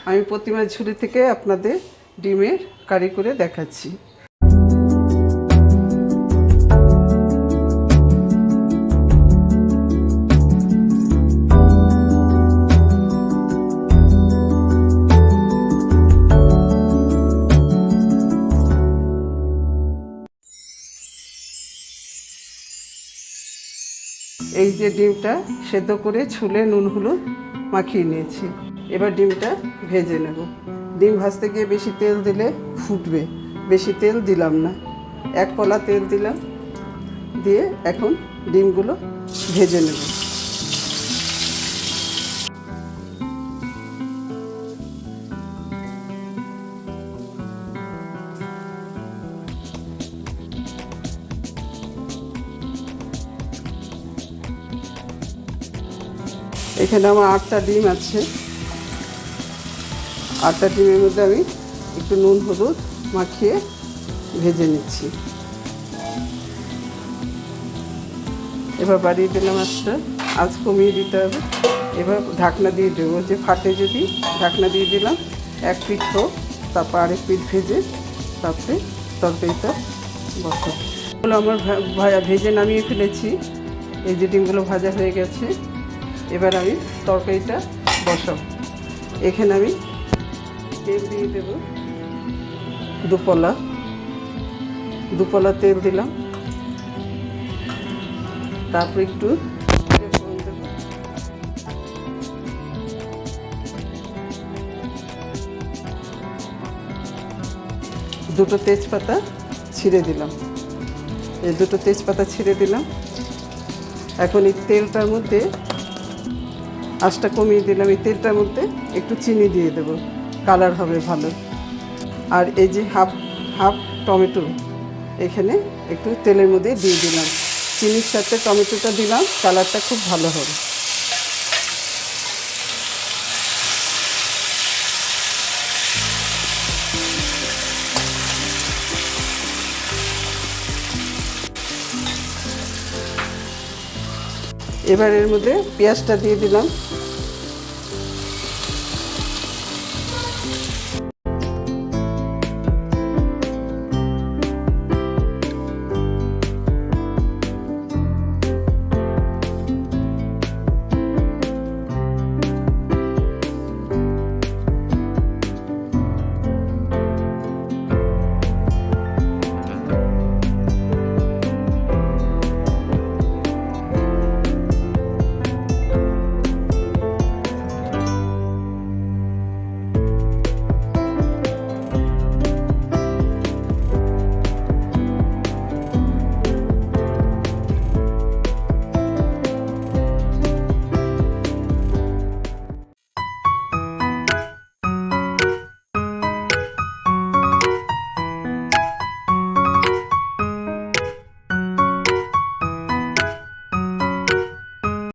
আমি প্রতিমার ঝুড়ি থেকে আপনাদের ডিমের কারি করে দেখাচ্ছি। এই যে ডিমটা সেদ্ধ করে ছুলে নুন হলুদ মাখিয়ে নিয়েছি। এবার ডিমটা ভেজে নেব। ডিম ভাজতে গিয়ে বেশি তেল দিলে ফুটবে, বেশি তেল দিলাম না, 1 কলা তেল দিলাম। দিয়ে এখন ডিমগুলো ভেজে নেব। এখানে আমার 8টা ডিম আছে। 8টা ডিমের মধ্যে আমি একটু নুন হলুদ মাখিয়ে ভেজে নিচ্ছি। এবার বাড়িয়ে দিলাম আঁচটা, আঁচ কমিয়ে দিতে হবে। এবার ঢাকনা দিয়ে দেবো, যে ফাটে যদি ঢাকনা দিয়ে দিলাম। 1 পিঠ হোক, তারপর আরেক পিঠ ভেজে তারপরে তরকারিটা বসাবো। আমার ভেজে নামিয়ে ফেলেছি। এই যে ডিমগুলো ভাজা হয়ে গেছে। এবার আমি তরকারিটা বসাবো। এখানে আমি তেল দিয়ে দেব, 2 পলা তেল দিলাম। তারপর একটু ফোড়ন দেব। দুটো তেজপাতা ছিঁড়ে দিলাম। এই 2টো তেজপাতা ছিঁড়ে দিলাম। এখন এই তেলটার মধ্যে আঁচটা কমিয়ে দিলাম। এই তেলটার মধ্যে একটু চিনি দিয়ে দেব, কালার হবে ভালো। আর এই যে হাফ টমেটো এখানে একটু তেলের মধ্যে দিয়ে দিলাম। চিনির সাথে টমেটোটা দিলাম, কালারটা খুব ভালো হবে। এবার এর মধ্যে পেঁয়াজটা দিয়ে দিলাম।